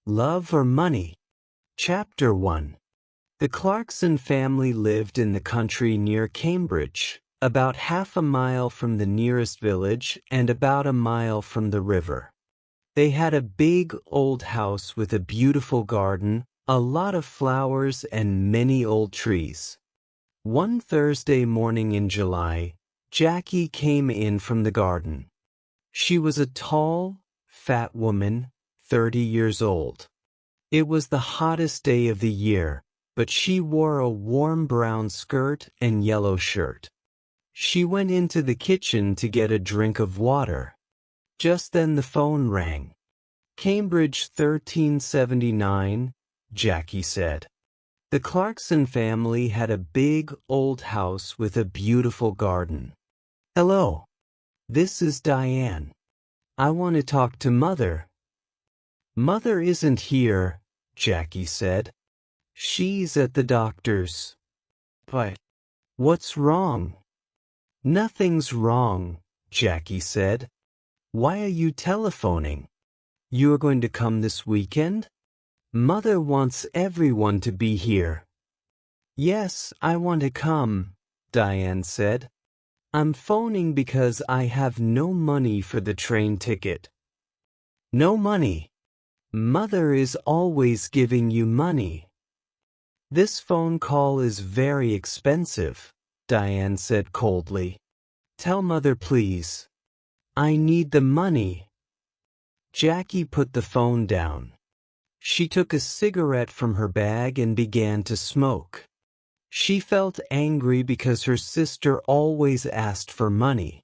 Love or Money? Chapter 1. The Clarkson family lived in the country near Cambridge, about half a mile from the nearest village and about a mile from the river. They had a big old house with a beautiful garden, a lot of flowers, and many old trees. One Thursday morning in July, Jackie came in from the garden. She was a tall, fat woman, 30 years old. It was the hottest day of the year, but she wore a warm brown skirt and yellow shirt. She went into the kitchen to get a drink of water. Just then the phone rang. "Cambridge 1379, Jackie said. The Clarkson family had a big old house with a beautiful garden. "Hello. This is Diane. I want to talk to Mother." "Mother isn't here," Jackie said. "She's at the doctor's." "But what's wrong?" "Nothing's wrong," Jackie said. "Why are you telephoning? You are going to come this weekend? Mother wants everyone to be here." "Yes, I want to come," Diane said. "I'm phoning because I have no money for the train ticket." "No money? Mother is always giving you money." "This phone call is very expensive," Diane said coldly. "Tell Mother, please. I need the money." Jackie put the phone down. She took a cigarette from her bag and began to smoke. She felt angry because her sister always asked for money.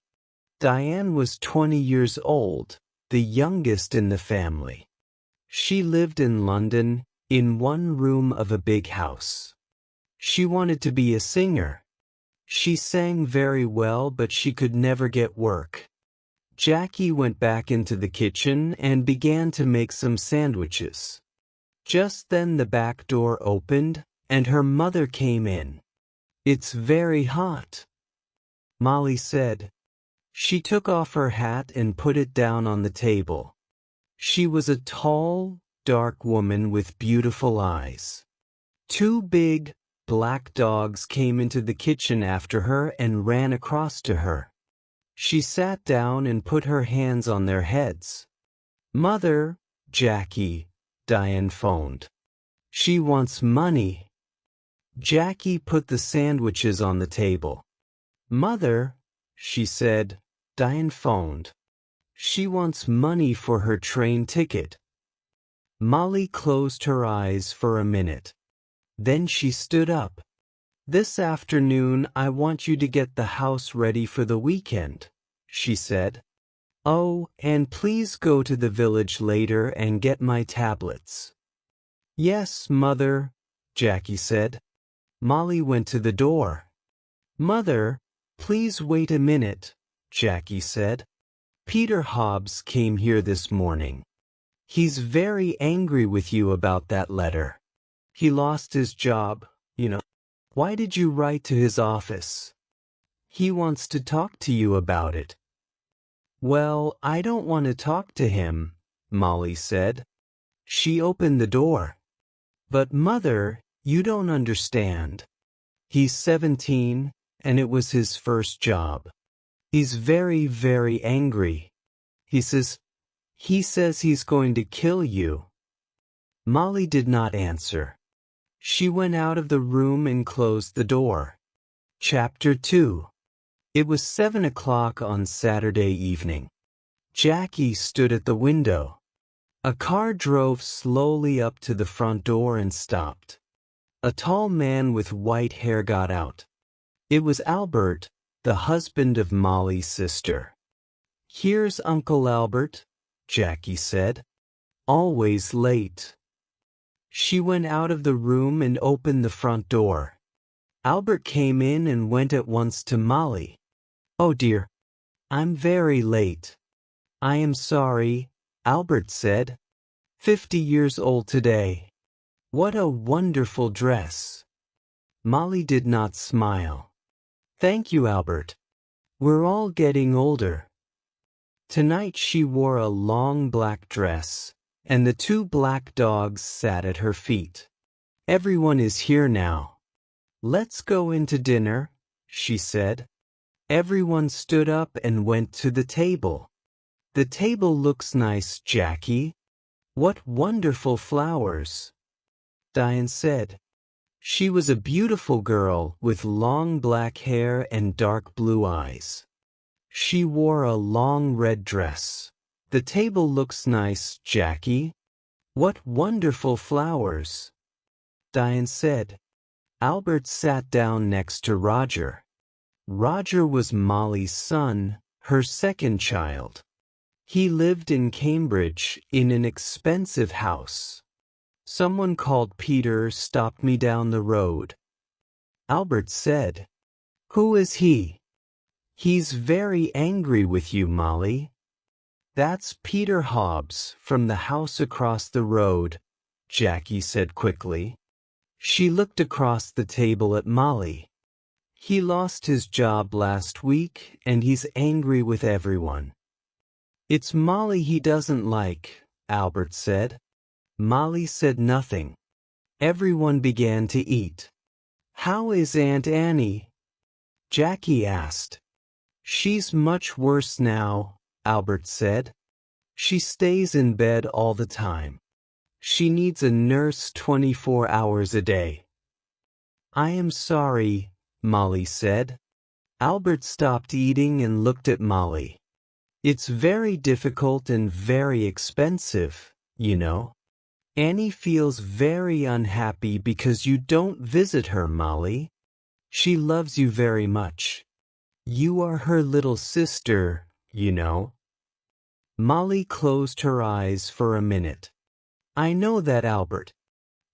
Diane was 20 years old, the youngest in the family. She lived in London, in one room of a big house. She wanted to be a singer. She sang very well, but she could never get work. Jackie went back into the kitchen and began to make some sandwiches. Just then the back door opened, and her mother came in. "It's very hot," Molly said. She took off her hat and put it down on the table. She was a tall, dark woman with beautiful eyes. Two big, black dogs came into the kitchen after her and ran across to her. She sat down and put her hands on their heads. "Mother, Jackie," Diane phoned. "She wants money." Jackie put the sandwiches on the table. "Mother," she said, Diane phoned. "She wants money for her train ticket." Molly closed her eyes for a minute. Then she stood up. "This afternoon I want you to get the house ready for the weekend," she said. "Oh, and please go to the village later and get my tablets." "Yes, Mother," Jackie said. Molly went to the door. "Mother, please wait a minute," Jackie said. "Peter Hobbs came here this morning. He's very angry with you about that letter. He lost his job, you know. Why did you write to his office? He wants to talk to you about it." "Well, I don't want to talk to him," Molly said. She opened the door. "But Mother, you don't understand. He's 17, and it was his first job. He's very, very angry. He says he's going to kill you." Molly did not answer. She went out of the room and closed the door. Chapter 2. It was 7 o'clock on Saturday evening. Jackie stood at the window. A car drove slowly up to the front door and stopped. A tall man with white hair got out. It was Albert, the husband of Molly's sister. "Here's Uncle Albert," Jackie said. "Always late." She went out of the room and opened the front door. Albert came in and went at once to Molly. "Oh dear, I'm very late." "I am sorry," Albert said. 50 years old today. What a wonderful dress." Molly did not smile. "Thank you, Albert. We're all getting older." Tonight she wore a long black dress, and the two black dogs sat at her feet. "Everyone is here now. Let's go into dinner," she said. Everyone stood up and went to the table. "The table looks nice, Jackie. What wonderful flowers," Diane said. She was a beautiful girl with long black hair and dark blue eyes. She wore a long red dress. "The table looks nice, Jackie. What wonderful flowers," Diane said. Albert sat down next to Roger. Roger was Molly's son, her second child. He lived in Cambridge in an expensive house. "Someone called Peter stopped me down the road," Albert said. "Who is he?" "He's very angry with you, Molly." "That's Peter Hobbs from the house across the road," Jackie said quickly. She looked across the table at Molly. "He lost his job last week and he's angry with everyone." "It's Molly he doesn't like," Albert said. Molly said nothing. Everyone began to eat. "How is Aunt Annie?" Jackie asked. "She's much worse now," Albert said. "She stays in bed all the time. She needs a nurse 24 hours a day." "I am sorry," Molly said. Albert stopped eating and looked at Molly. "It's very difficult and very expensive, you know. Annie feels very unhappy because you don't visit her, Molly. She loves you very much. You are her little sister, you know." Molly closed her eyes for a minute. "I know that, Albert.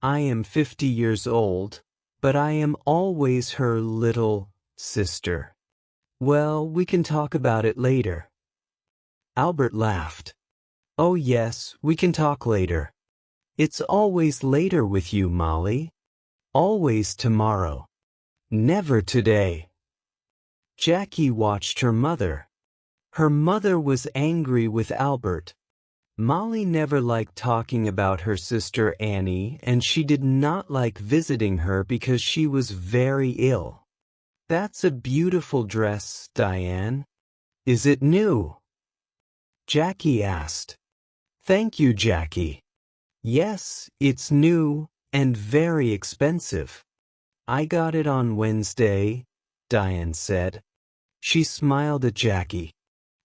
I am 50 years old, but I am always her little sister. Well, we can talk about it later." Albert laughed. "Oh yes, we can talk later. It's always later with you, Molly. Always tomorrow. Never today." Jackie watched her mother. Her mother was angry with Albert. Molly never liked talking about her sister Annie, and she did not like visiting her because she was very ill. "That's a beautiful dress, Diane. Is it new?" Jackie asked. "Thank you, Jackie. Yes, it's new and very expensive. I got it on Wednesday," Diane said. She smiled at Jackie.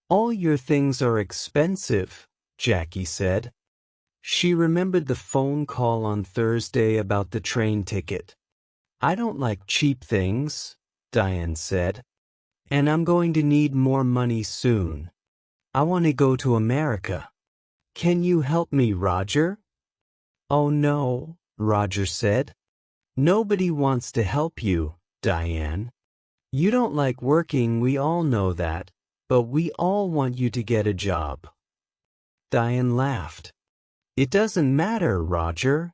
"All your things are expensive," Jackie said. She remembered the phone call on Thursday about the train ticket. "I don't like cheap things," Diane said. "And I'm going to need more money soon. I want to go to America. Can you help me, Roger?" "Oh no," Roger said. "Nobody wants to help you, Diane. You don't like working, we all know that, but we all want you to get a job." Diane laughed. "It doesn't matter, Roger.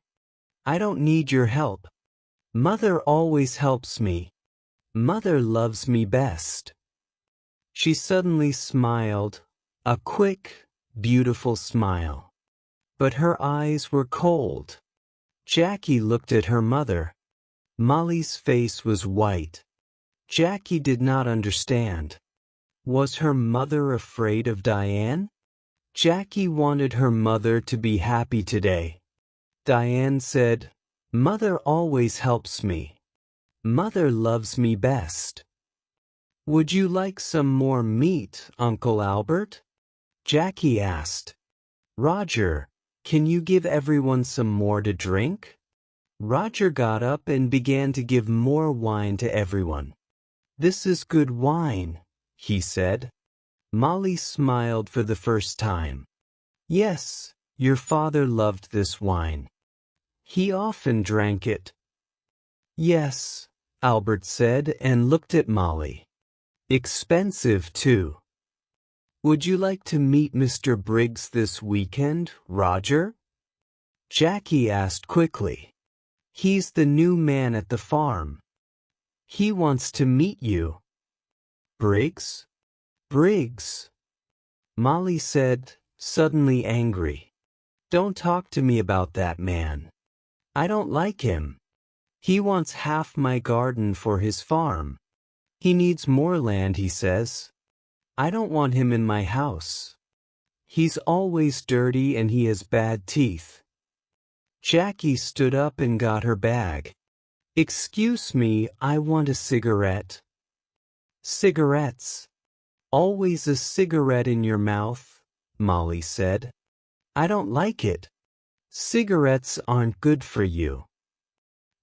I don't need your help. Mother always helps me. Mother loves me best." She suddenly smiled, a quick, beautiful smile. But her eyes were cold. Jackie looked at her mother. Molly's face was white. Jackie did not understand. Was her mother afraid of Diane? Jackie wanted her mother to be happy today. Diane said, "Mother always helps me. Mother loves me best." "Would you like some more meat, Uncle Albert?" Jackie asked. "Roger, can you give everyone some more to drink?" Roger got up and began to give more wine to everyone. "This is good wine," he said. Molly smiled for the first time. "Yes, your father loved this wine. He often drank it." "Yes," Albert said and looked at Molly. "Expensive, too. Would you like to meet Mr. Briggs this weekend, Roger?" Jackie asked quickly. "He's the new man at the farm. He wants to meet you." "Briggs? Briggs?" Molly said, suddenly angry. Don't talk to me about that man. I don't like him. He wants half my garden for his farm. He needs more land, he says. I don't want him in my house. He's always dirty and he has bad teeth. Jackie stood up and got her bag. Excuse me, I want a cigarette. Cigarettes. Always a cigarette in your mouth, Molly said. I don't like it. Cigarettes aren't good for you.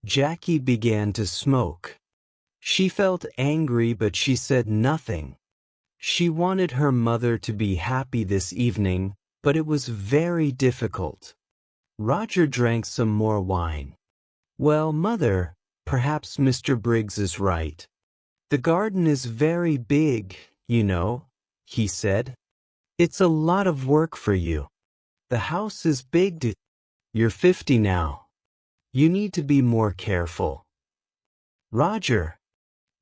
Jackie began to smoke. She felt angry, but she said nothing. She wanted her mother to be happy this evening, but it was very difficult. Roger drank some more wine. Well, Mother, perhaps Mr. Briggs is right. The garden is very big, you know, he said. It's a lot of work for you. The house is big. You're 50 now. You need to be more careful. Roger,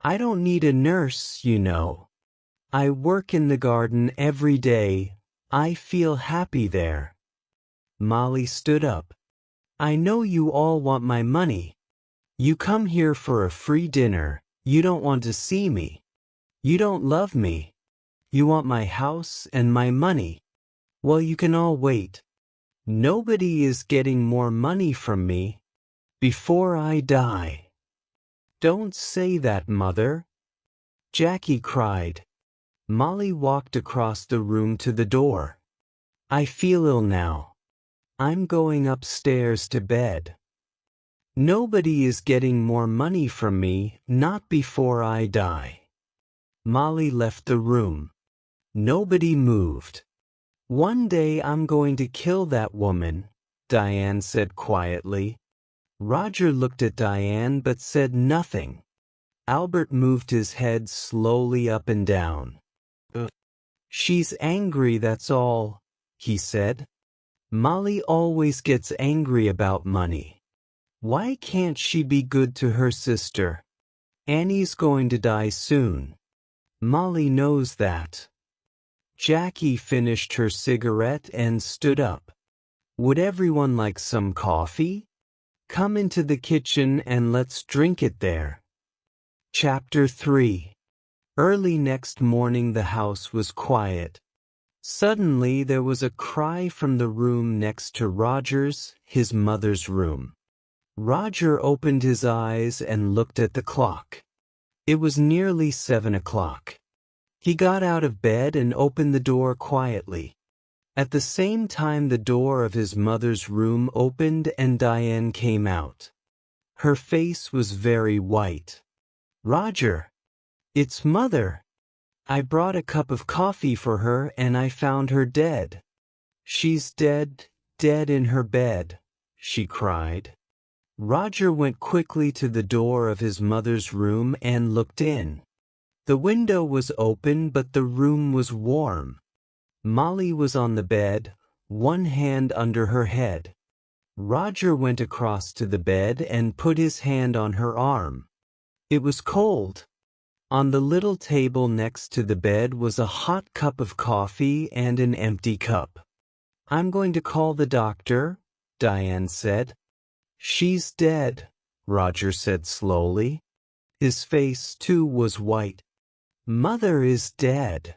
I don't need a nurse, you know. I work in the garden every day. I feel happy there. Molly stood up. I know you all want my money. You come here for a free dinner. You don't want to see me. You don't love me. You want my house and my money. Well, you can all wait. Nobody is getting more money from me before I die. Don't say that, Mother. Jackie cried. Molly walked across the room to the door. I feel ill now. I'm going upstairs to bed. Nobody is getting more money from me, not before I die. Molly left the room. Nobody moved. One day I'm going to kill that woman, Diane said quietly. Roger looked at Diane but said nothing. Albert moved his head slowly up and down. She's angry, that's all, he said. Molly always gets angry about money. Why can't she be good to her sister? Annie's going to die soon. Molly knows that. Jackie finished her cigarette and stood up. Would everyone like some coffee? Come into the kitchen and let's drink it there. Chapter 3. Early next morning the house was quiet. Suddenly there was a cry from the room next to Roger's, his mother's room. Roger opened his eyes and looked at the clock. It was nearly 7 o'clock. He got out of bed and opened the door quietly. At the same time the door of his mother's room opened and Diane came out. Her face was very white. Roger, it's Mother. I brought a cup of coffee for her and I found her dead. She's dead, dead in her bed, she cried. Roger went quickly to the door of his mother's room and looked in. The window was open but the room was warm. Molly was on the bed, one hand under her head. Roger went across to the bed and put his hand on her arm. It was cold. On the little table next to the bed was a hot cup of coffee and an empty cup. I'm going to call the doctor, Diane said. She's dead, Roger said slowly. His face, too, was white. Mother is dead.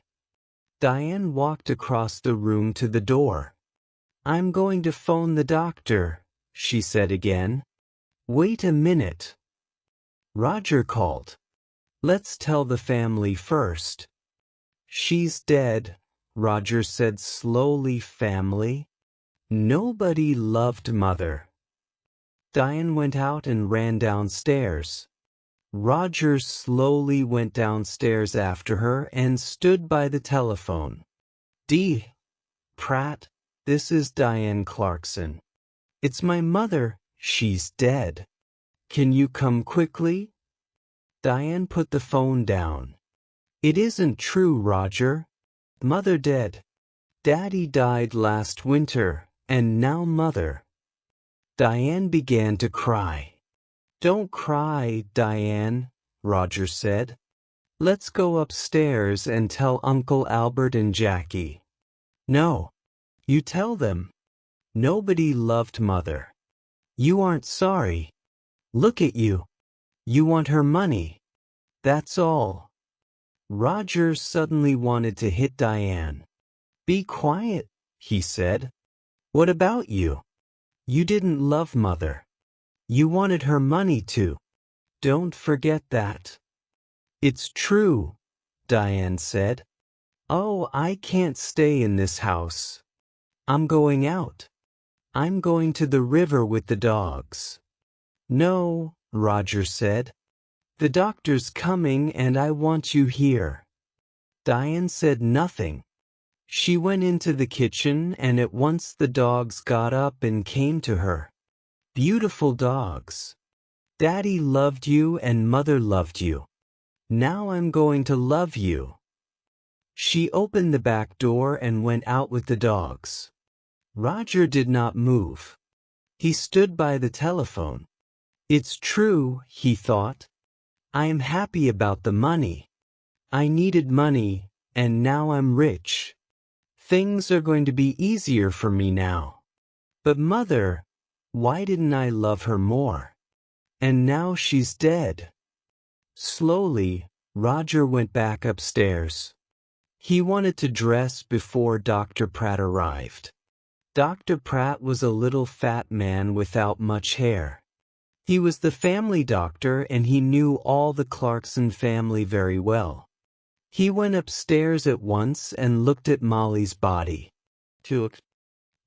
Diane walked across the room to the door. I'm going to phone the doctor, she said again. Wait a minute. Roger called. Let's tell the family first. She's dead, Roger said slowly. Family? Nobody loved Mother. Diane went out and ran downstairs. Roger slowly went downstairs after her and stood by the telephone. D. Pratt, this is Diane Clarkson. It's my mother, she's dead. Can you come quickly? Diane put the phone down. It isn't true, Roger. Mother dead. Daddy died last winter, and now Mother. Diane began to cry. Don't cry, Diane, Roger said. Let's go upstairs and tell Uncle Albert and Jackie. No, you tell them. Nobody loved Mother. You aren't sorry. Look at you. You want her money. That's all. Roger suddenly wanted to hit Diane. Be quiet, he said. What about you? You didn't love Mother. You wanted her money too. Don't forget that. It's true, Diane said. Oh, I can't stay in this house. I'm going out. I'm going to the river with the dogs. No, Roger said. The doctor's coming and I want you here. Diane said nothing. She went into the kitchen and at once the dogs got up and came to her. Beautiful dogs. Daddy loved you and Mother loved you. Now I'm going to love you. She opened the back door and went out with the dogs. Roger did not move. He stood by the telephone. It's true, he thought. I am happy about the money. I needed money, and now I'm rich. Things are going to be easier for me now. But Mother, why didn't I love her more? And now she's dead. Slowly, Roger went back upstairs. He wanted to dress before Dr. Pratt arrived. Dr. Pratt was a little fat man without much hair. He was the family doctor and he knew all the Clarkson family very well. He went upstairs at once and looked at Molly's body. He looked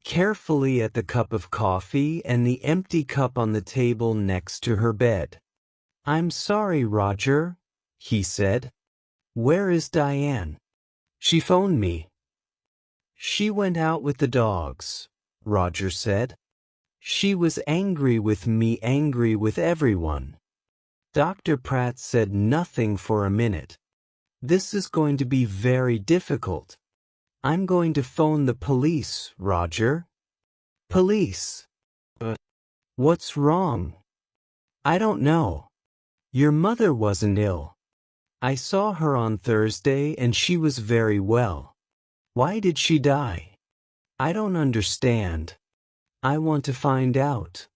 carefully at the cup of coffee and the empty cup on the table next to her bed. I'm sorry, Roger, he said. Where is Diane? She phoned me. She went out with the dogs, Roger said. She was angry with me, angry with everyone. Dr. Pratt said nothing for a minute. This is going to be very difficult. I'm going to phone the police, Roger. Police? What's wrong? I don't know. Your mother wasn't ill. I saw her on Thursday and she was very well. Why did she die? I don't understand. I want to find out.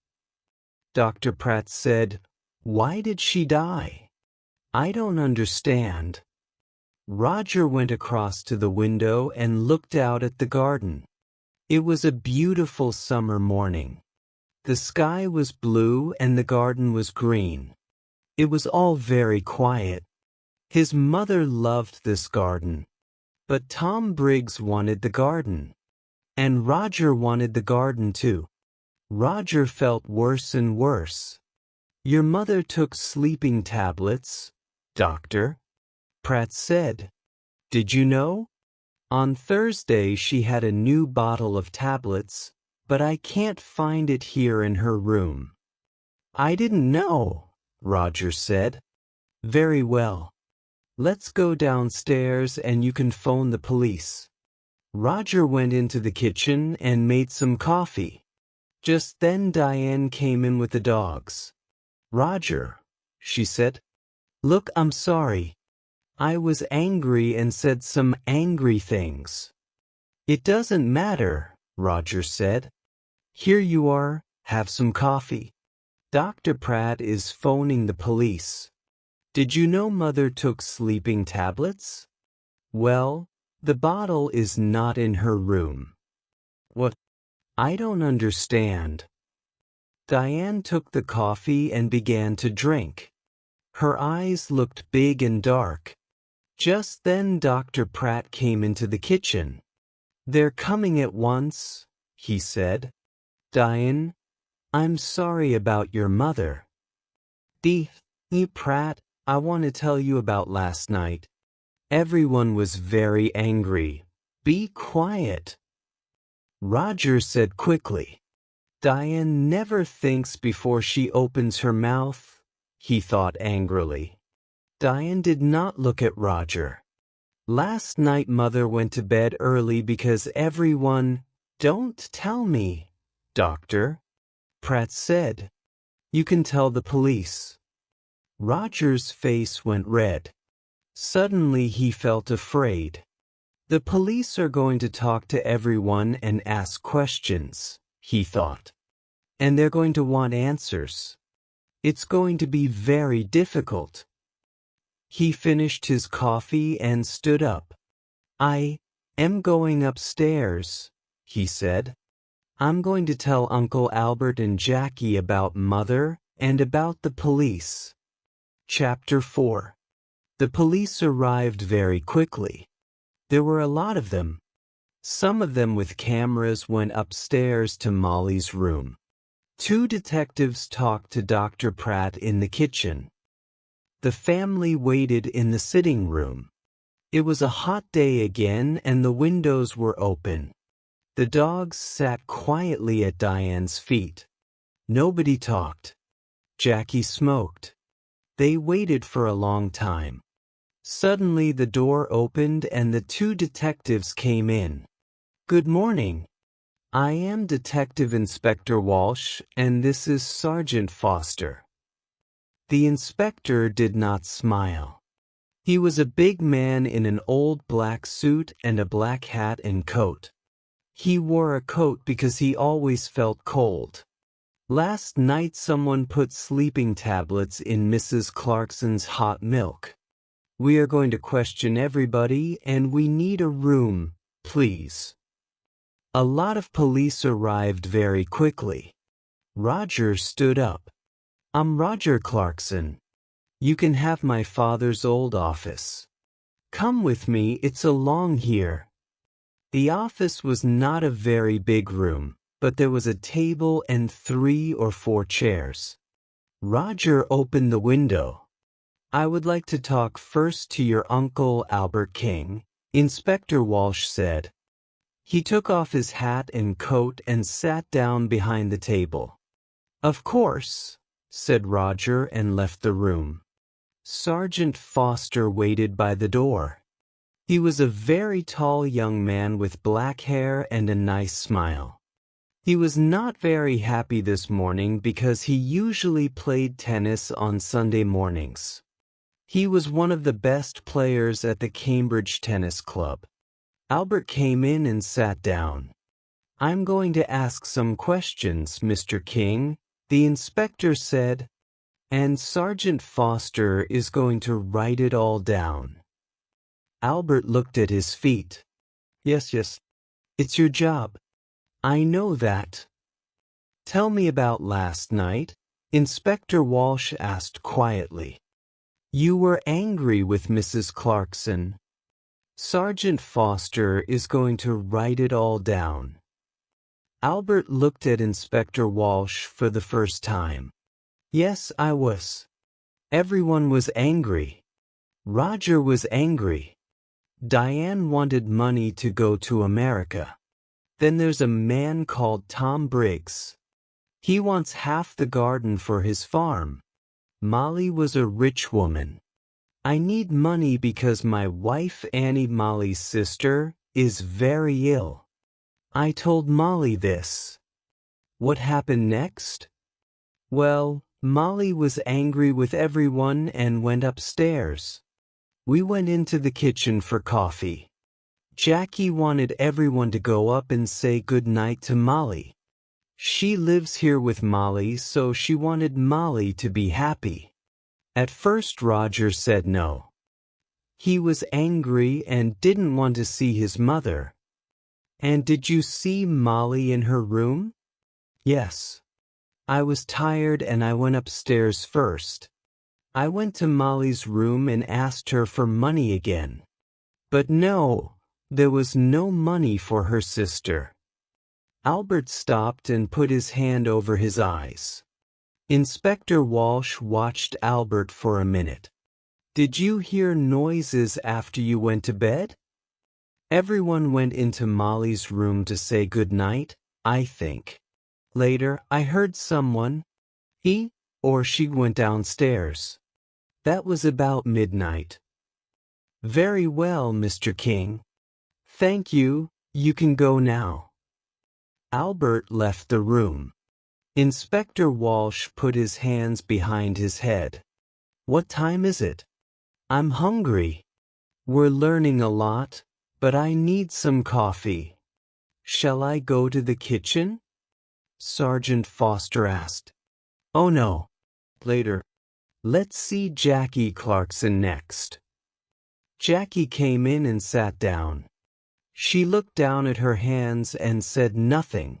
Dr. Pratt said, Why did she die? I don't understand. Roger went across to the window and looked out at the garden. It was a beautiful summer morning. The sky was blue and the garden was green. It was all very quiet. His mother loved this garden. But Tom Briggs wanted the garden. And Roger wanted the garden too. Roger felt worse and worse. Your mother took sleeping tablets, Doctor, Pratt said. Did you know? On Thursday she had a new bottle of tablets, but I can't find it here in her room. I didn't know, Roger said. Very well. Let's go downstairs and you can phone the police. Roger went into the kitchen and made some coffee. Just then Diane came in with the dogs. Roger, she said. Look, I'm sorry. I was angry and said some angry things. It doesn't matter, Roger said. Here you are, have some coffee. Dr. Pratt is phoning the police. Did you know Mother took sleeping tablets? Well, the bottle is not in her room. What? I don't understand. Diane took the coffee and began to drink. Her eyes looked big and dark. Just then Dr. Pratt came into the kitchen. They're coming at once, he said. Diane, I'm sorry about your mother. Pratt, I want to tell you about last night. Everyone was very angry. Be quiet. Roger said quickly. Diane never thinks before she opens her mouth, he thought angrily. Diane did not look at Roger. Last night Mother went to bed early because everyone— Don't tell me, Doctor, Pratt said. You can tell the police. Roger's face went red. Suddenly he felt afraid. The police are going to talk to everyone and ask questions, he thought. And they're going to want answers. It's going to be very difficult. He finished his coffee and stood up. I am going upstairs, he said. I'm going to tell Uncle Albert and Jackie about Mother and about the police. Chapter 4. The police arrived very quickly. There were a lot of them. Some of them with cameras went upstairs to Molly's room. 2 detectives talked to Dr. Pratt in the kitchen. The family waited in the sitting room. It was a hot day again and the windows were open. The dogs sat quietly at Diane's feet. Nobody talked. Jackie smoked. They waited for a long time. Suddenly the door opened and the 2 detectives came in. Good morning. I am Detective Inspector Walsh and this is Sergeant Foster. The inspector did not smile. He was a big man in an old black suit and a black hat and coat. He wore a coat because he always felt cold. Last night someone put sleeping tablets in Mrs. Clarkson's hot milk. We are going to question everybody and we need a room, please. A lot of police arrived very quickly. Roger stood up. I'm Roger Clarkson. You can have my father's old office. Come with me, it's along here. The office was not a very big room, but there was a table and 3 or 4 chairs. Roger opened the window. I would like to talk first to your Uncle Albert King, Inspector Walsh said. He took off his hat and coat and sat down behind the table. Of course, said Roger and left the room. Sergeant Foster waited by the door. He was a very tall young man with black hair and a nice smile. He was not very happy this morning because he usually played tennis on Sunday mornings. He was one of the best players at the Cambridge Tennis Club. Albert came in and sat down. I'm going to ask some questions, Mr. King, the inspector said, and Sergeant Foster is going to write it all down. Albert looked at his feet. Yes, it's your job. I know that. Tell me about last night, Inspector Walsh asked quietly. You were angry with Mrs. Clarkson. Sergeant Foster is going to write it all down. Albert looked at Inspector Walsh for the first time. Yes, I was. Everyone was angry. Roger was angry. Diane wanted money to go to America. Then there's a man called Tom Briggs. He wants half the garden for his farm. Molly was a rich woman. I need money because my wife Annie, Molly's sister, is very ill. I told Molly this. What happened next? Well, Molly was angry with everyone and went upstairs. We went into the kitchen for coffee. Jackie wanted everyone to go up and say good night to Molly. She lives here with Molly, so she wanted Molly to be happy. At first Roger said no. He was angry and didn't want to see his mother. And did you see Molly in her room? Yes. I was tired and I went upstairs first. I went to Molly's room and asked her for money again. But no, there was no money for her sister. Albert stopped and put his hand over his eyes. Inspector Walsh watched Albert for a minute. Did you hear noises after you went to bed? Everyone went into Molly's room to say good night, I think. Later, I heard someone. He or she went downstairs. That was about midnight. Very well, Mr. King. Thank you, you can go now. Albert left the room. Inspector Walsh put his hands behind his head. What time is it? I'm hungry. We're learning a lot, but I need some coffee. Shall I go to the kitchen? Sergeant Foster asked. Oh no. Later. Let's see Jackie Clarkson next. Jackie came in and sat down. She looked down at her hands and said nothing.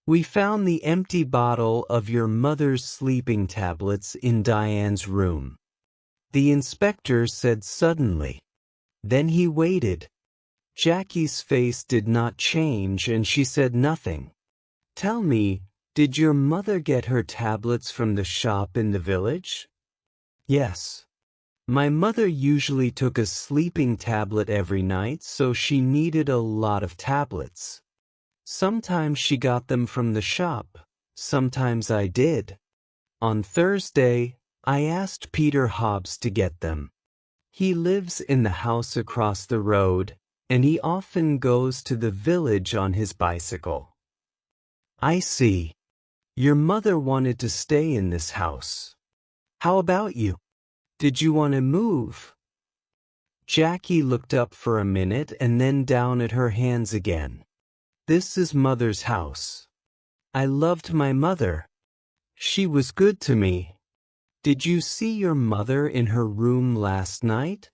We found the empty bottle of your mother's sleeping tablets in Diane's room. The inspector said suddenly. Then he waited. Jackie's face did not change and she said nothing. Tell me, did your mother get her tablets from the shop in the village? Yes. My mother usually took a sleeping tablet every night, so she needed a lot of tablets. Sometimes she got them from the shop, sometimes I did. On Thursday, I asked Peter Hobbs to get them. He lives in the house across the road, and he often goes to the village on his bicycle. I see. Your mother wanted to stay in this house. How about you? Did you want to move? Jackie looked up for a minute and then down at her hands again. This is Mother's house. I loved my mother. She was good to me. Did you see your mother in her room last night?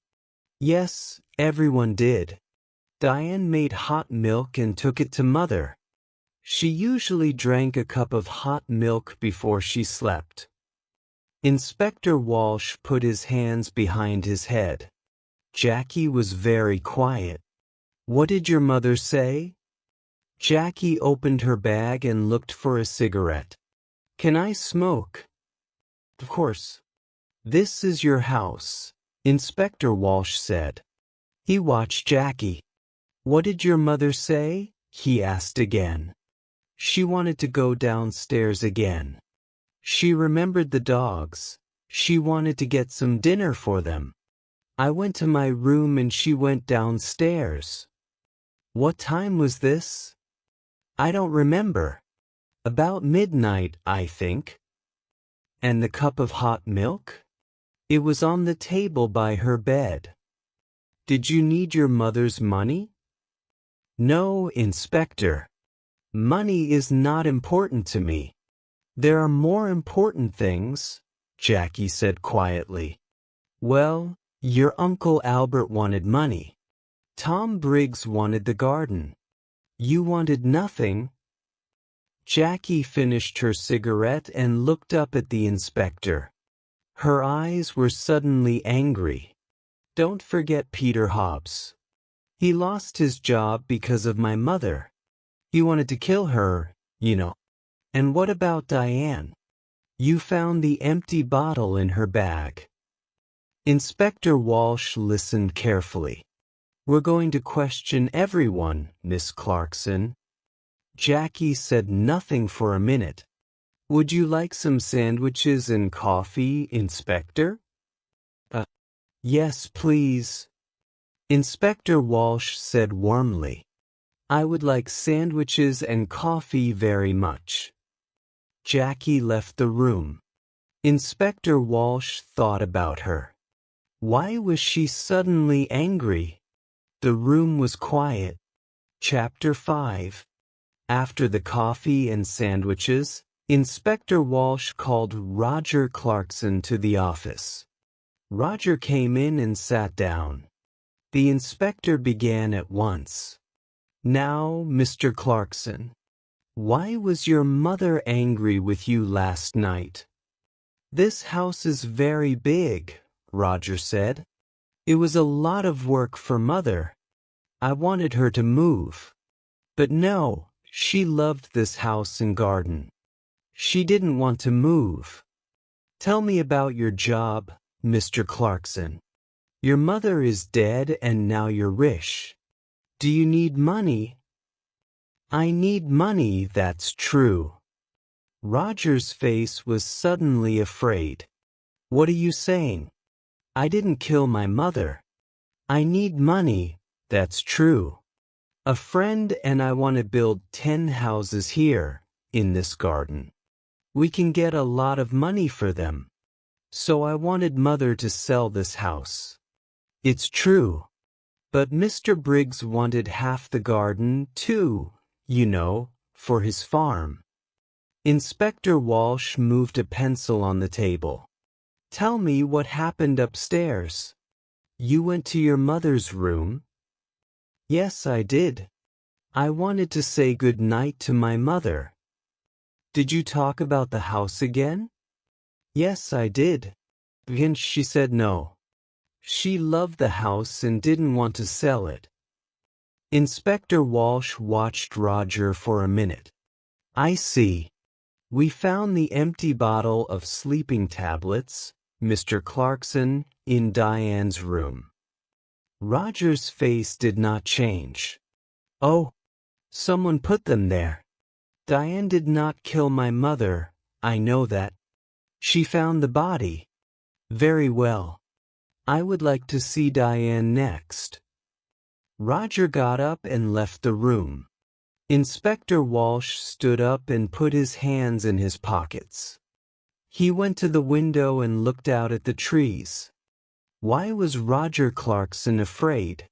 Yes, everyone did. Diane made hot milk and took it to Mother. She usually drank a cup of hot milk before she slept. Inspector Walsh put his hands behind his head. Jackie was very quiet. What did your mother say? Jackie opened her bag and looked for a cigarette. Can I smoke? Of course. This is your house, Inspector Walsh said. He watched Jackie. What did your mother say? He asked again. She wanted to go downstairs again. She remembered the dogs. She wanted to get some dinner for them. I went to my room and she went downstairs. What time was this? I don't remember. About midnight, I think. And the cup of hot milk? It was on the table by her bed. Did you need your mother's money? No, Inspector. Money is not important to me. There are more important things, Jackie said quietly. Well, your Uncle Albert wanted money. Tom Briggs wanted the garden. You wanted nothing. Jackie finished her cigarette and looked up at the inspector. Her eyes were suddenly angry. Don't forget Peter Hobbs. He lost his job because of my mother. He wanted to kill her, you know. And what about Diane? You found the empty bottle in her bag. Inspector Walsh listened carefully. We're going to question everyone, Miss Clarkson. Jackie said nothing for a minute. Would you like some sandwiches and coffee, Inspector? Yes, please. Inspector Walsh said warmly. I would like sandwiches and coffee very much. Jackie left the room. Inspector Walsh thought about her. Why was she suddenly angry? The room was quiet. Chapter 5. After the coffee and sandwiches, Inspector Walsh called Roger Clarkson to the office. Roger came in and sat down. The inspector began at once. Now, Mr. Clarkson, why was your mother angry with you last night? This house is very big, Roger said. It was a lot of work for Mother. I wanted her to move. But no, she loved this house and garden. She didn't want to move. Tell me about your job, Mr. Clarkson. Your mother is dead and now you're rich. Do you need money? I need money, that's true. Roger's face was suddenly afraid. What are you saying? I didn't kill my mother. I need money, that's true. A friend and I want to build 10 houses here, in this garden. We can get a lot of money for them. So I wanted Mother to sell this house. It's true. But Mr. Briggs wanted half the garden, too, you know, for his farm. Inspector Walsh moved a pencil on the table. Tell me what happened upstairs. You went to your mother's room? Yes, I did. I wanted to say good night to my mother. Did you talk about the house again? Yes, I did. And she said no. She loved the house and didn't want to sell it. Inspector Walsh watched Roger for a minute. I see. We found the empty bottle of sleeping tablets, Mr. Clarkson, in Diane's room. Roger's face did not change. Oh, someone put them there. Diane did not kill my mother, I know that. She found the body. Very well. I would like to see Diane next. Roger got up and left the room. Inspector Walsh stood up and put his hands in his pockets. He went to the window and looked out at the trees. Why was Roger Clarkson afraid?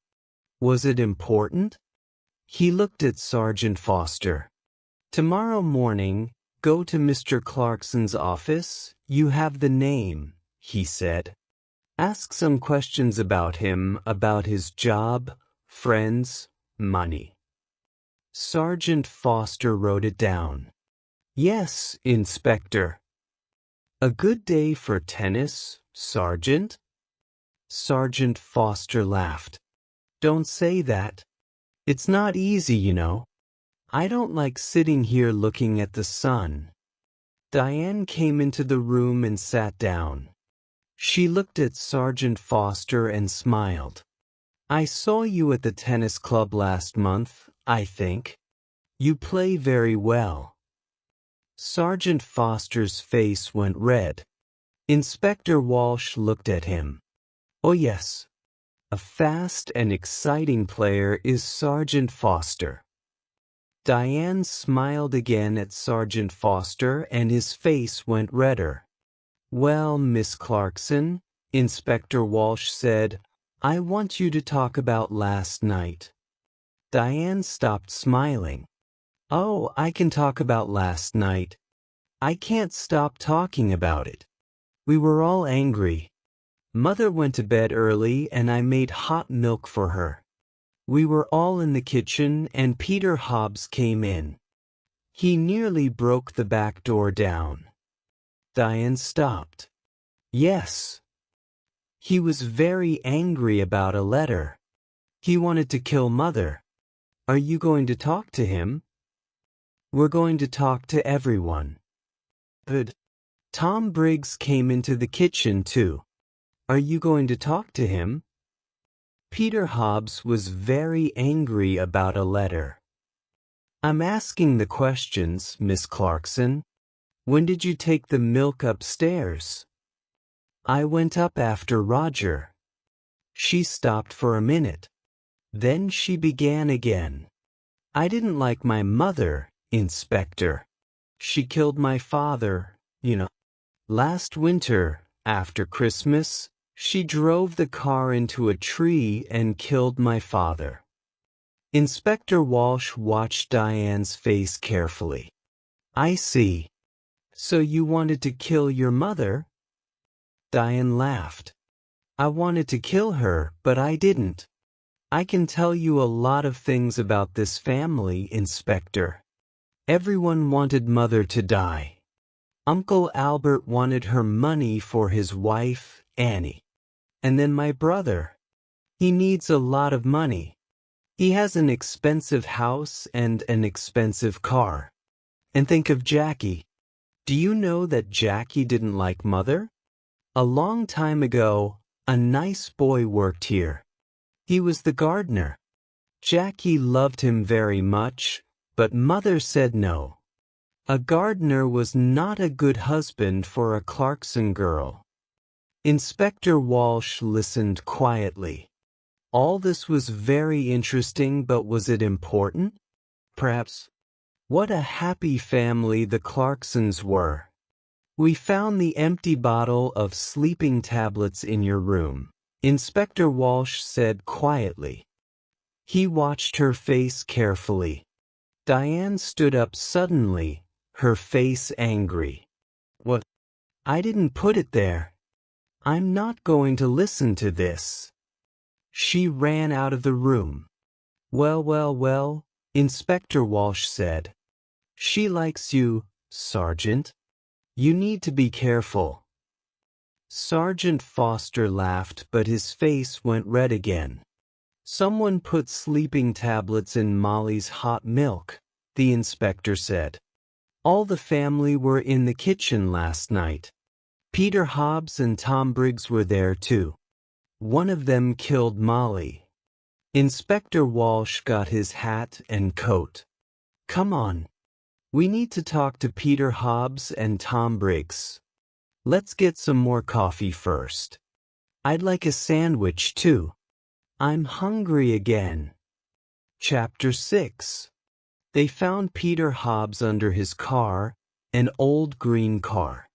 Was it important? He looked at Sergeant Foster. Tomorrow morning, go to Mr. Clarkson's office. You have the name, he said. Ask some questions about him, about his job, friends, money. Sergeant Foster wrote it down. Yes, Inspector. A good day for tennis, Sergeant? Sergeant Foster laughed. Don't say that. It's not easy, you know. I don't like sitting here looking at the sun. Diane came into the room and sat down. She looked at Sergeant Foster and smiled. I saw you at the tennis club last month, I think. You play very well. Sergeant Foster's face went red. Inspector Walsh looked at him. Oh yes. A fast and exciting player is Sergeant Foster. Diane smiled again at Sergeant Foster and his face went redder. Well, Miss Clarkson, Inspector Walsh said, I want you to talk about last night. Diane stopped smiling. Oh, I can talk about last night. I can't stop talking about it. We were all angry. Mother went to bed early and I made hot milk for her. We were all in the kitchen and Peter Hobbs came in. He nearly broke the back door down. Diane stopped. Yes. He was very angry about a letter. He wanted to kill Mother. Are you going to talk to him? We're going to talk to everyone. Good. Tom Briggs came into the kitchen too. Are you going to talk to him? Peter Hobbs was very angry about a letter. I'm asking the questions, Miss Clarkson. When did you take the milk upstairs? I went up after Roger. She stopped for a minute. Then she began again. I didn't like my mother, Inspector. She killed my father, you know. Last winter, after Christmas, she drove the car into a tree and killed my father. Inspector Walsh watched Diane's face carefully. I see. So you wanted to kill your mother? Diane laughed. I wanted to kill her, but I didn't. I can tell you a lot of things about this family, Inspector. Everyone wanted Mother to die. Uncle Albert wanted her money for his wife, Annie. And then my brother. He needs a lot of money. He has an expensive house and an expensive car. And think of Jackie. Do you know that Jackie didn't like Mother? A long time ago, a nice boy worked here. He was the gardener. Jackie loved him very much, but Mother said no. A gardener was not a good husband for a Clarkson girl. Inspector Walsh listened quietly. All this was very interesting, but was it important? Perhaps. What a happy family the Clarksons were. We found the empty bottle of sleeping tablets in your room, Inspector Walsh said quietly. He watched her face carefully. Diane stood up suddenly, her face angry. What? I didn't put it there. I'm not going to listen to this. She ran out of the room. Well, Inspector Walsh said. She likes you, Sergeant. You need to be careful. Sergeant Foster laughed, but his face went red again. Someone put sleeping tablets in Molly's hot milk, the inspector said. All the family were in the kitchen last night. Peter Hobbs and Tom Briggs were there too. One of them killed Molly. Inspector Walsh got his hat and coat. Come on. We need to talk to Peter Hobbs and Tom Briggs. Let's get some more coffee first. I'd like a sandwich too. I'm hungry again. Chapter 6. They found Peter Hobbs under his car, an old green car.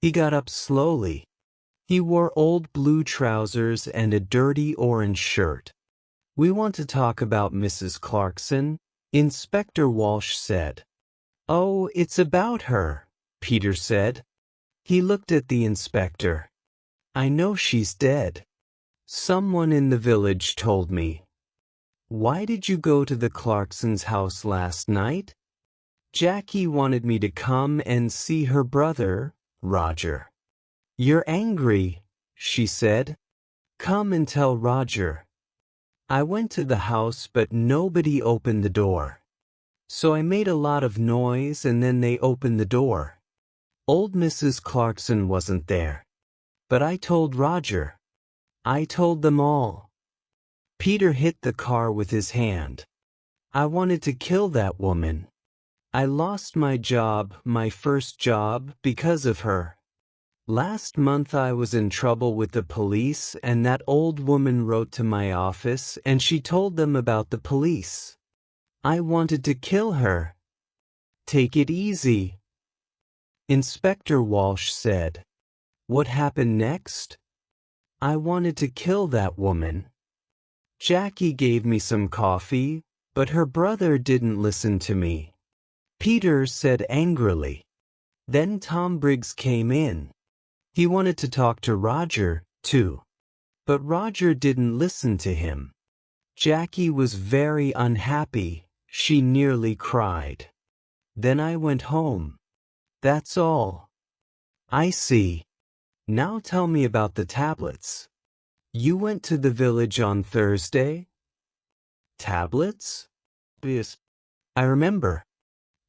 He got up slowly. He wore old blue trousers and a dirty orange shirt. We want to talk about Mrs. Clarkson, Inspector Walsh said. Oh, it's about her, Peter said. He looked at the inspector. I know she's dead. Someone in the village told me. Why did you go to the Clarksons' house last night? Jackie wanted me to come and see her brother, Roger. You're angry, she said. Come and tell Roger. I went to the house, but nobody opened the door. So I made a lot of noise and then they opened the door. Old Mrs. Clarkson wasn't there. But I told Roger. I told them all. Peter hit the car with his hand. I wanted to kill that woman. I lost my job, my first job, because of her. Last month I was in trouble with the police and that old woman wrote to my office and she told them about the police. I wanted to kill her. Take it easy. Inspector Walsh said. What happened next? I wanted to kill that woman. Jackie gave me some coffee, but her brother didn't listen to me. Peter said angrily. Then Tom Briggs came in. He wanted to talk to Roger, too. But Roger didn't listen to him. Jackie was very unhappy. She nearly cried. Then I went home. That's all. I see. Now tell me about the tablets. You went to the village on Thursday? Tablets? Yes. I remember.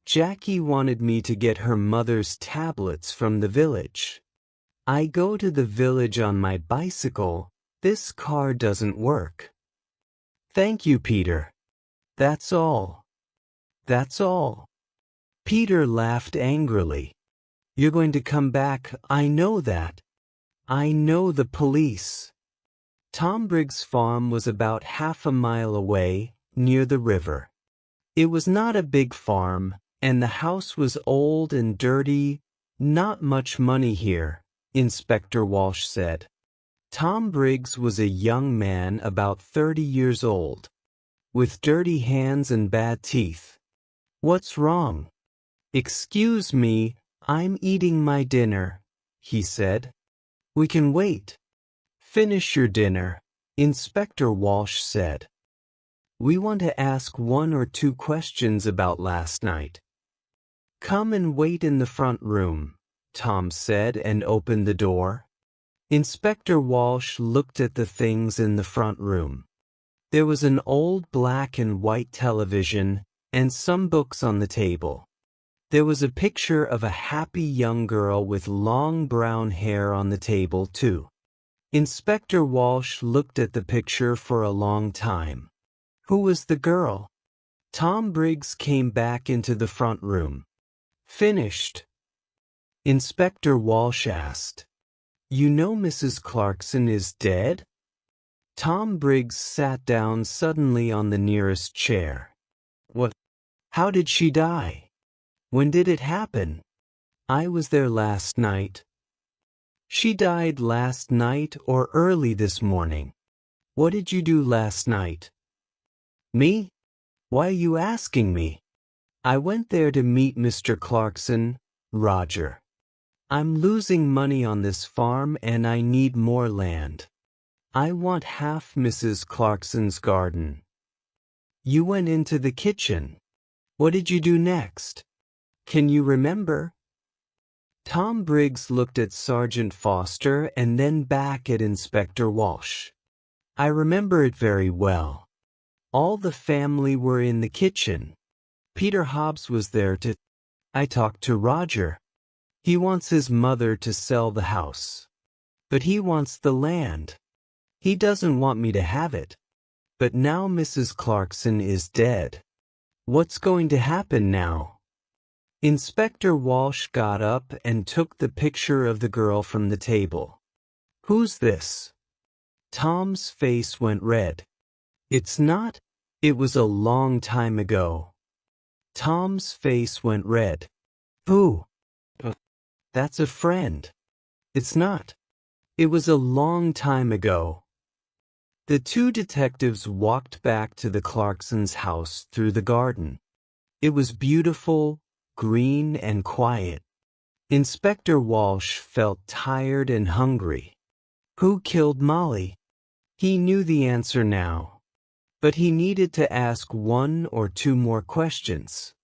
Jackie wanted me to get her mother's tablets from the village. I go to the village on my bicycle. This car doesn't work. Thank you, Peter. That's all. That's all. Peter laughed angrily. You're going to come back, I know that. I know the police. Tom Briggs' farm was about half a mile away, near the river. It was not a big farm, and the house was old and dirty. Not much money here, Inspector Walsh said. Tom Briggs was a young man about 30 years old, with dirty hands and bad teeth. What's wrong? Excuse me, I'm eating my dinner, he said. We can wait. Finish your dinner, Inspector Walsh said. We want to ask 1 or 2 questions about last night. Come and wait in the front room, Tom said and opened the door. Inspector Walsh looked at the things in the front room. There was an old black and white television and some books on the table. There was a picture of a happy young girl with long brown hair on the table, too. Inspector Walsh looked at the picture for a long time. Who was the girl? Tom Briggs came back into the front room. Finished? Inspector Walsh asked. You know Mrs. Clarkson is dead? Tom Briggs sat down suddenly on the nearest chair. What? How did she die? When did it happen? I was there last night. She died last night or early this morning. What did you do last night? Me? Why are you asking me? I went there to meet Mr. Clarkson, Roger. I'm losing money on this farm and I need more land. I want half Mrs. Clarkson's garden. You went into the kitchen. What did you do next? Can you remember? Tom Briggs looked at Sergeant Foster and then back at Inspector Walsh. I remember it very well. All the family were in the kitchen. Peter Hobbs was there too. I talked to Roger. He wants his mother to sell the house. But he wants the land. He doesn't want me to have it. But now Mrs. Clarkson is dead. What's going to happen now? Inspector Walsh got up and took the picture of the girl from the table. Who's this? Tom's face went red. It's not. It was a long time ago. Tom's face went red. Who? That's a friend. It's not. It was a long time ago. The two detectives walked back to the Clarksons' house through the garden. It was beautiful, green and quiet. Inspector Walsh felt tired and hungry. Who killed Molly? He knew the answer now. But he needed to ask one or two more questions.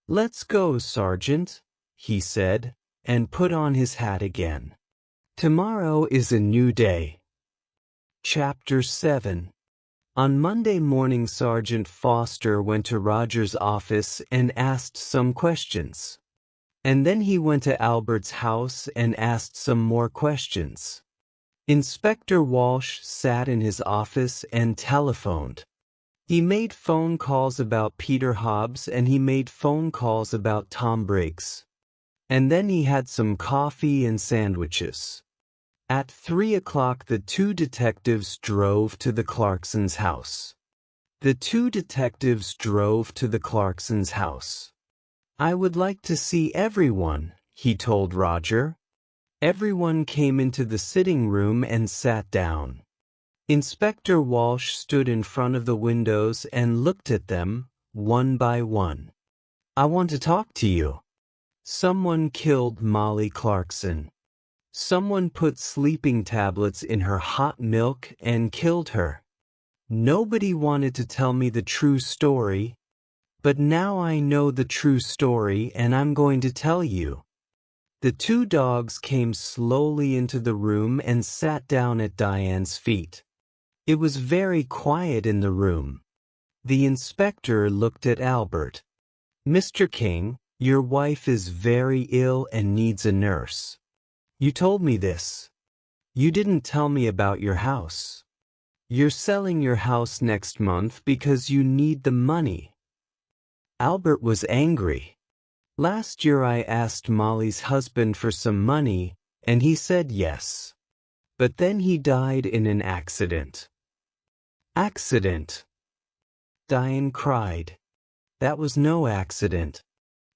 Let's go, Sergeant, he said, and put on his hat again. Tomorrow is a new day. Chapter 7. On Monday morning, Sergeant Foster went to Roger's office and asked some questions. And then he went to Albert's house and asked some more questions. Inspector Walsh sat in his office and telephoned. He made phone calls about Peter Hobbs and he made phone calls about Tom Briggs. And then he had some coffee and sandwiches. At 3 o'clock, the two detectives drove to the Clarksons' house. The two detectives drove to the Clarksons' house. I would like to see everyone, he told Roger. Everyone came into the sitting room and sat down. Inspector Walsh stood in front of the windows and looked at them, one by one. I want to talk to you. Someone killed Molly Clarkson. Someone put sleeping tablets in her hot milk and killed her. Nobody wanted to tell me the true story, but now I know the true story and I'm going to tell you. The two dogs came slowly into the room and sat down at Diane's feet. It was very quiet in the room. The inspector looked at Albert. Mr. King, your wife is very ill and needs a nurse. You told me this. You didn't tell me about your house. You're selling your house next month because you need the money. Albert was angry. Last year I asked Molly's husband for some money, and he said yes. But then he died in an accident. Accident? Diane cried. That was no accident.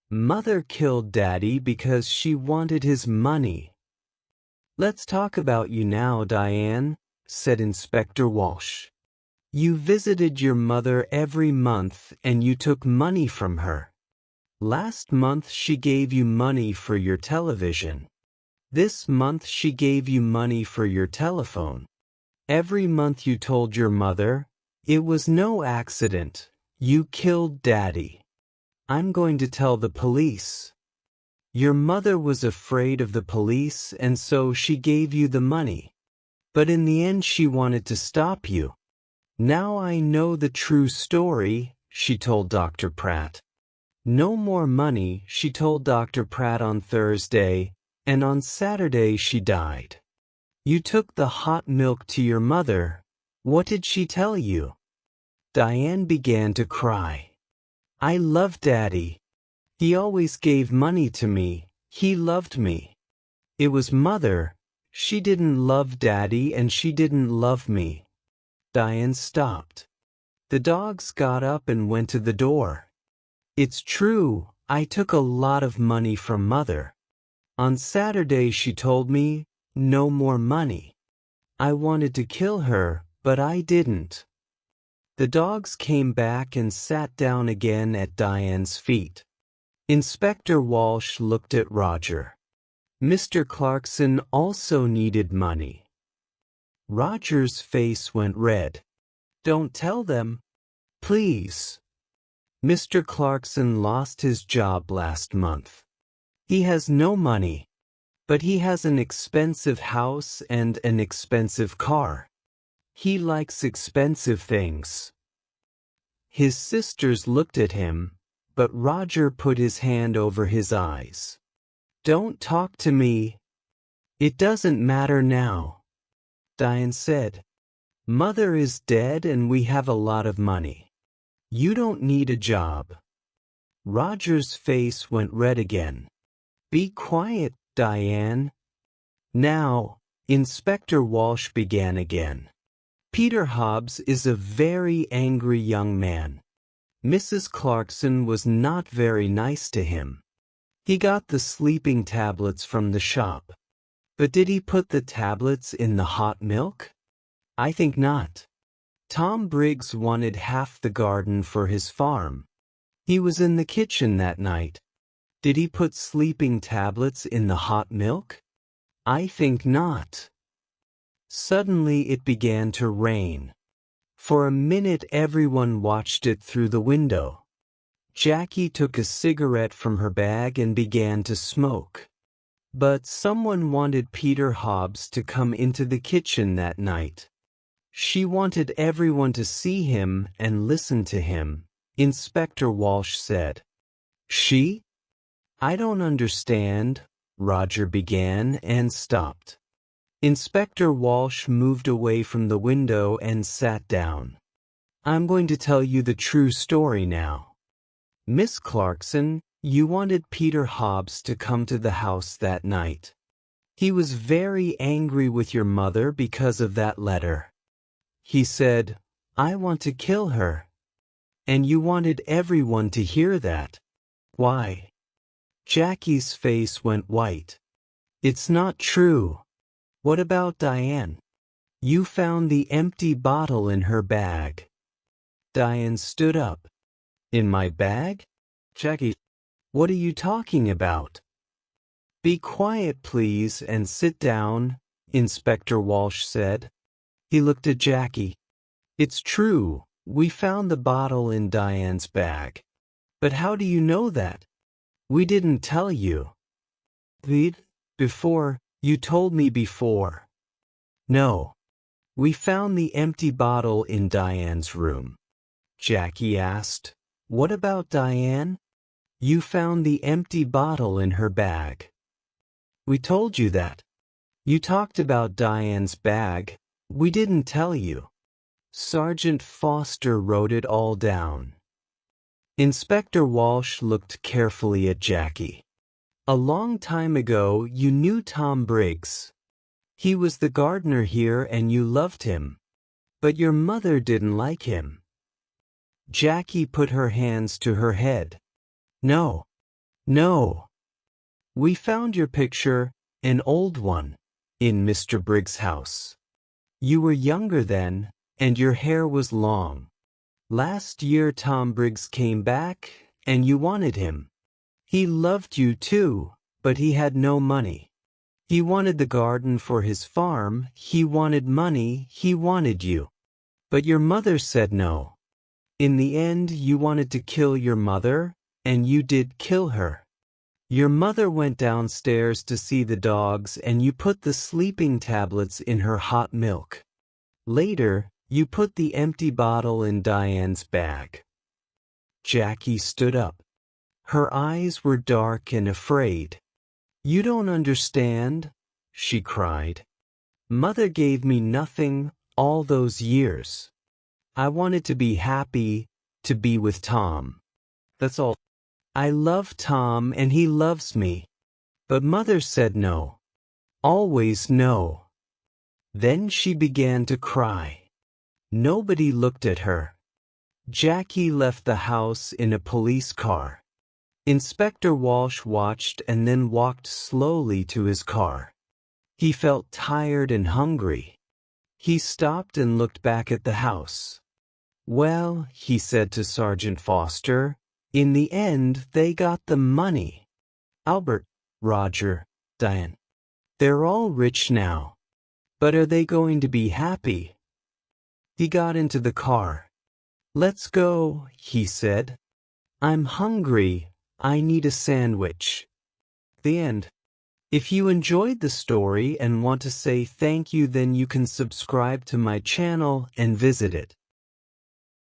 Mother killed Daddy because she wanted his money. Let's talk about you now, Diane, said Inspector Walsh. You visited your mother every month and you took money from her. Last month she gave you money for your television. This month she gave you money for your telephone. Every month you told your mother, it was no accident, you killed Daddy. I'm going to tell the police. Your mother was afraid of the police and so she gave you the money. But in the end she wanted to stop you. Now I know the true story, she told Dr. Pratt. No more money, she told Dr. Pratt on Thursday, and on Saturday she died. You took the hot milk to your mother. What did she tell you? Diane began to cry. I love Daddy. He always gave money to me. He loved me. It was Mother. She didn't love Daddy and she didn't love me. Diane stopped. The dogs got up and went to the door. It's true, I took a lot of money from Mother. On Saturday she told me, no more money. I wanted to kill her, but I didn't. The dogs came back and sat down again at Diane's feet. Inspector Walsh looked at Roger. Mr. Clarkson also needed money. Roger's face went red. Don't tell them. Please. Mr. Clarkson lost his job last month. He has no money, but he has an expensive house and an expensive car. He likes expensive things. His sisters looked at him, but Roger put his hand over his eyes. Don't talk to me. It doesn't matter now, Diane said. Mother is dead and we have a lot of money. You don't need a job. Roger's face went red again. Be quiet, Diane. Now, Inspector Walsh began again. Peter Hobbs is a very angry young man. Mrs. Clarkson was not very nice to him. He got the sleeping tablets from the shop. But did he put the tablets in the hot milk? I think not. Tom Briggs wanted half the garden for his farm. He was in the kitchen that night. Did he put sleeping tablets in the hot milk? I think not. Suddenly it began to rain. For a minute everyone watched it through the window. Jackie took a cigarette from her bag and began to smoke. But someone wanted Peter Hobbs to come into the kitchen that night. She wanted everyone to see him and listen to him, Inspector Walsh said. She? I don't understand, Roger began and stopped. Inspector Walsh moved away from the window and sat down. I'm going to tell you the true story now. Miss Clarkson, you wanted Peter Hobbs to come to the house that night. He was very angry with your mother because of that letter. He said, I want to kill her. And you wanted everyone to hear that. Why? Jackie's face went white. It's not true. What about Diane? You found the empty bottle in her bag. Diane stood up. In my bag? Jackie, what are you talking about? Be quiet, please, and sit down, Inspector Walsh said. He looked at Jackie. It's true, we found the bottle in Diane's bag. But how do you know that? We didn't tell you. Before, you told me before. No. We found the empty bottle in Diane's room. Jackie asked, What about Diane? You found the empty bottle in her bag. We told you that. You talked about Diane's bag. We didn't tell you. Sergeant Foster wrote it all down. Inspector Walsh looked carefully at Jackie. A long time ago, you knew Tom Briggs. He was the gardener here and you loved him. But your mother didn't like him. Jackie put her hands to her head. No. No. We found your picture, an old one, in Mr. Briggs' house. You were younger then, and your hair was long. Last year Tom Briggs came back, and you wanted him. He loved you too, but he had no money. He wanted the garden for his farm, he wanted money, he wanted you. But your mother said no. In the end, you wanted to kill your mother, and you did kill her. Your mother went downstairs to see the dogs and you put the sleeping tablets in her hot milk. Later, you put the empty bottle in Diane's bag. Jackie stood up. Her eyes were dark and afraid. You don't understand, she cried. Mother gave me nothing all those years. I wanted to be happy, to be with Tom. That's all. I love Tom and he loves me. But Mother said no. Always no. Then she began to cry. Nobody looked at her. Jackie left the house in a police car. Inspector Walsh watched and then walked slowly to his car. He felt tired and hungry. He stopped and looked back at the house. Well, he said to Sergeant Foster, in the end they got the money. Albert, Roger, Diane. They're all rich now. But are they going to be happy? He got into the car. Let's go, he said. I'm hungry. I need a sandwich. The end. If you enjoyed the story and want to say thank you, then you can subscribe to my channel and visit it.